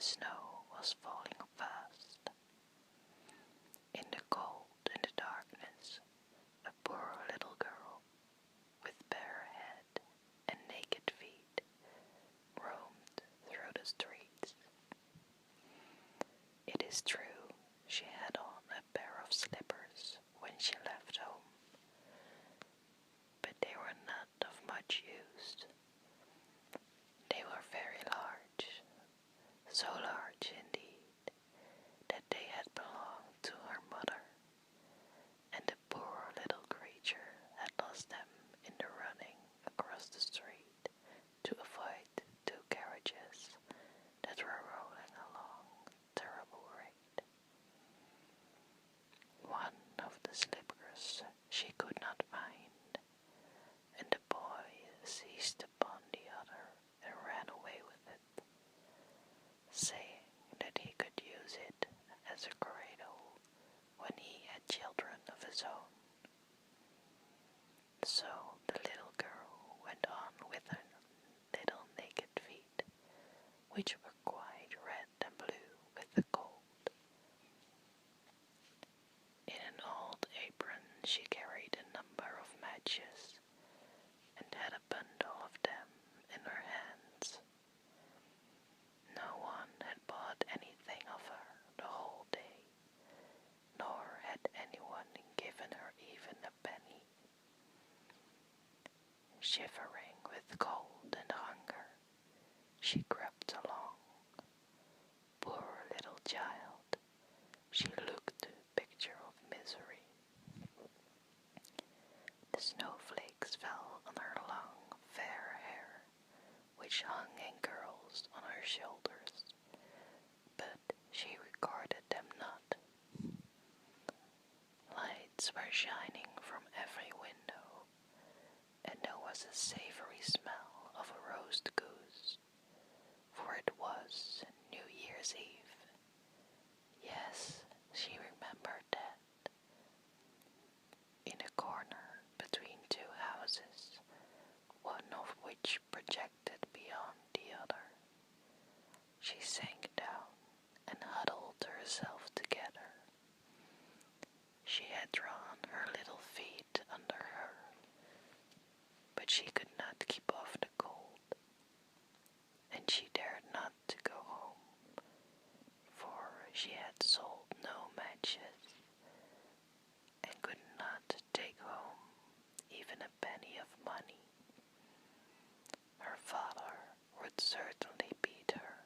snow was falling fast. In the cold and the darkness, a poor little girl with bare head and naked feet roamed through the streets. It is true, she had on a pair of slippers when she left home, but they were not of much use. They were very large, so large indeed that they had belonged to her mother, and the poor little creature had lost them in the running across the street to avoid two carriages that were rolling along at a terrible rate. One of the slippers she could not find, and the boy seized upon the other and ran away with it, saying that he could use it as a cradle when he had children of his own. So the little girl went on with her little naked feet, which were quite red and blue with the cold. In an old apron she carried a number of matches, and had a bundle of them in her hands. No one had bought anything of her the whole day, nor had anyone given her even a penny. Shivering with cold and hunger, she crept along. Poor little child, she looked a picture of misery. The snowflakes fell on her long, fair hair, which hung in curls on her shoulders, but she regarded them not. Lights were shining from every window, and there was a savory smell of a roast goose, for it was New Year's Eve. Yes, she remembered that. In a corner between two houses, one of which projected beyond the other, she sank down and huddled herself together. She had drawn her little feet under her, but she could not keep off the cold, and she dared not to go home, for she had sold no matches, and could not take home even a penny of money. Her father would certainly beat her.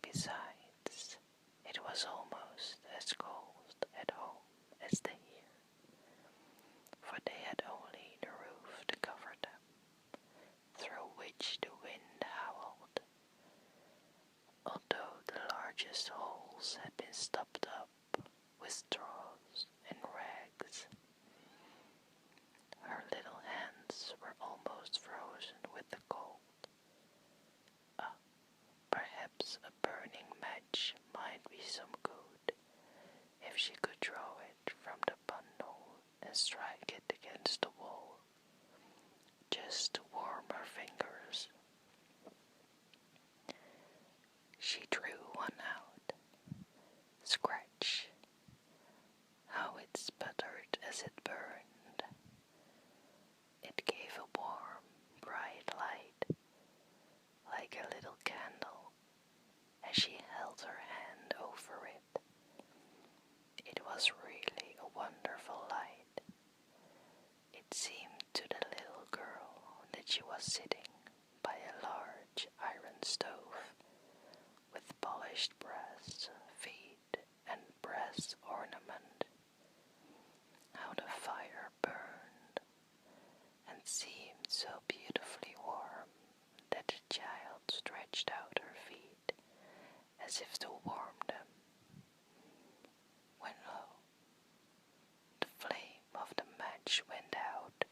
Besides, it was almost as cold at home as they here, for they had only the roof to cover them, through which the wind howled. Although the largest holes had been stopped up with straws and rags, her little hands were almost frozen with the cold. Perhaps a burning match might be some good, if she could draw it from the bundle and strike it against the wall, just to warm her fingers. She drew one out. Scratch! How it sputtered as it burned. It gave a warm, bright light, like a little candle, as she held her hand over it. It was really a wonderful light. It seemed to the little girl that she was sitting by a large iron stove, with polished brass feet and brass ornament. How the fire burned, and seemed so beautifully warm that the child stretched out her feet as if to warm them. When lo, the flame of the match went out,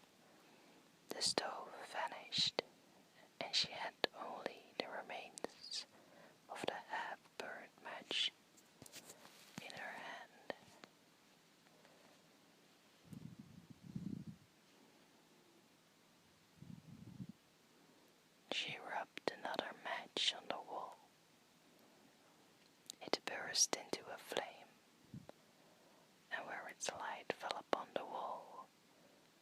the stove vanished, and she had only the remains of the half-burnt match in her hand. She rubbed another match on the wall, burst into a flame, and where its light fell upon the wall,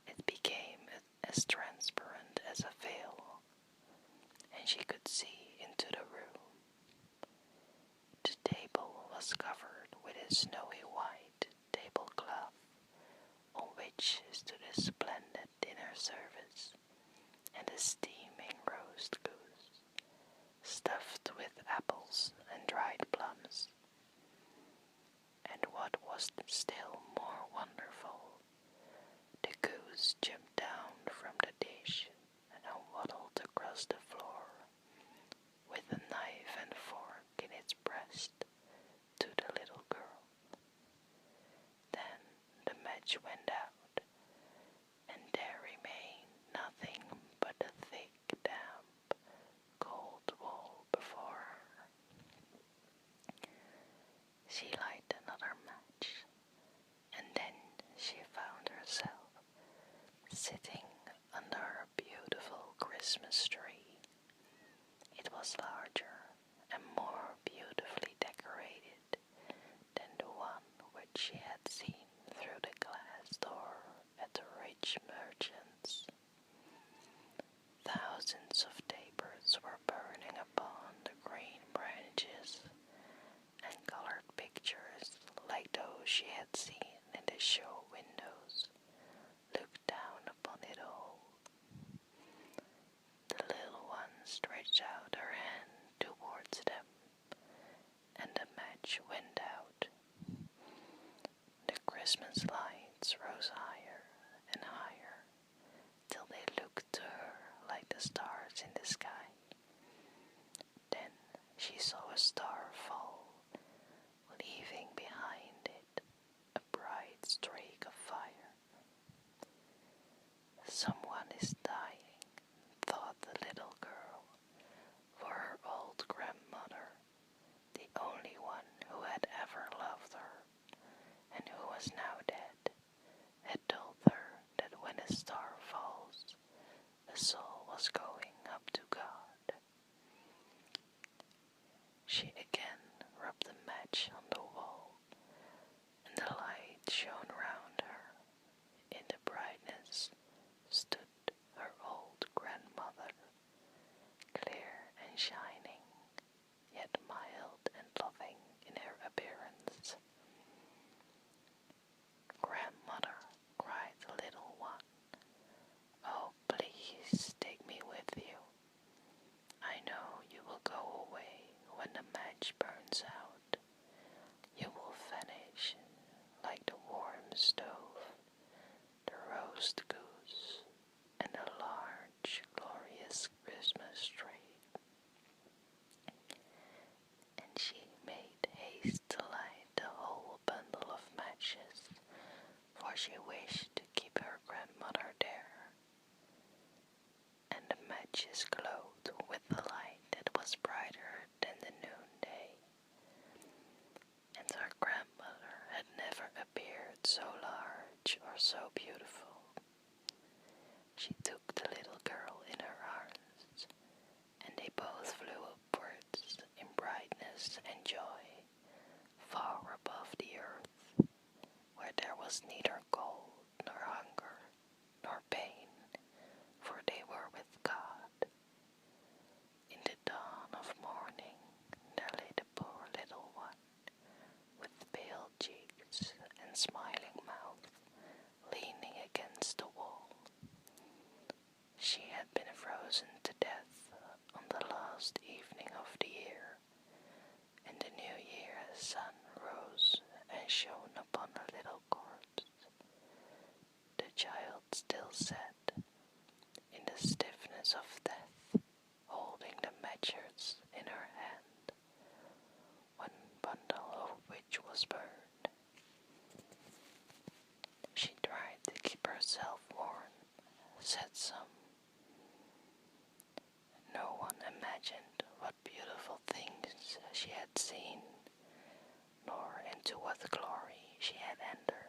it became as transparent as a veil, and she could see into the room. The table was covered with a snowy white tablecloth, on which stood a splendid dinner service and a steaming roast goose, stuffed with apples and dried plums. And what was still more wonderful, the goose jumped down from the dish and waddled across the floor, with a knife and fork in its breast, to the little girl. Then the match went out, and there remained nothing but a thick, damp, cold wall before her. She lighted another match, and then she found herself sitting under a beautiful Christmas tree. It was larger and more beautifully decorated than the one which she had seen through the glass door at the rich merchant's. Thousands of tapers were burning upon the green branches, and colored pictures like those she had seen in the show windows looked down upon it all. The little one stretched out her hand towards them, and the match went out. The Christmas lights rose higher and higher, till they looked to her like the stars in the sky. Then she saw a star fall, leaving behind it a bright streak of fire. Someone is dying, thought the little girl, for her old grandmother, the only one who had ever loved her, and who was now dead, had told her that when a star falls, a soul was going up to God. She again rubbed the match on the wall, and the light shone round her. In the brightness stood her old grandmother, clear and shining, yet mild and loving in her appearance. "Grandmother," cried the little one, "oh, please take me with you. I know you will go away when the match burns out. You will vanish like the warm stove, the roast goose, and the large, glorious Christmas tree." And she made haste to light the whole bundle of matches, for she wished to keep her grandmother there. And the matches glowed with a light that was brighter than the noonday. And her grandmother had never appeared so large or so beautiful. She took the little girl in her arms, and they both flew upwards in brightness and joy, far above the earth, where there was neither cold nor hunger nor pain, for they were with God. In the dawn of morning there lay the poor little one, with pale cheeks and smiling mouth, leaning against the wall. She had been frozen to death on the last evening of the year, and the New Year's sun rose and shone upon the little corpse. The child still sat, in the stiffness of death, holding the matches in her hand, one bundle of which was burned. She tried to keep herself warm, said some. No one imagined what beautiful things she had seen, nor into what glory she had entered.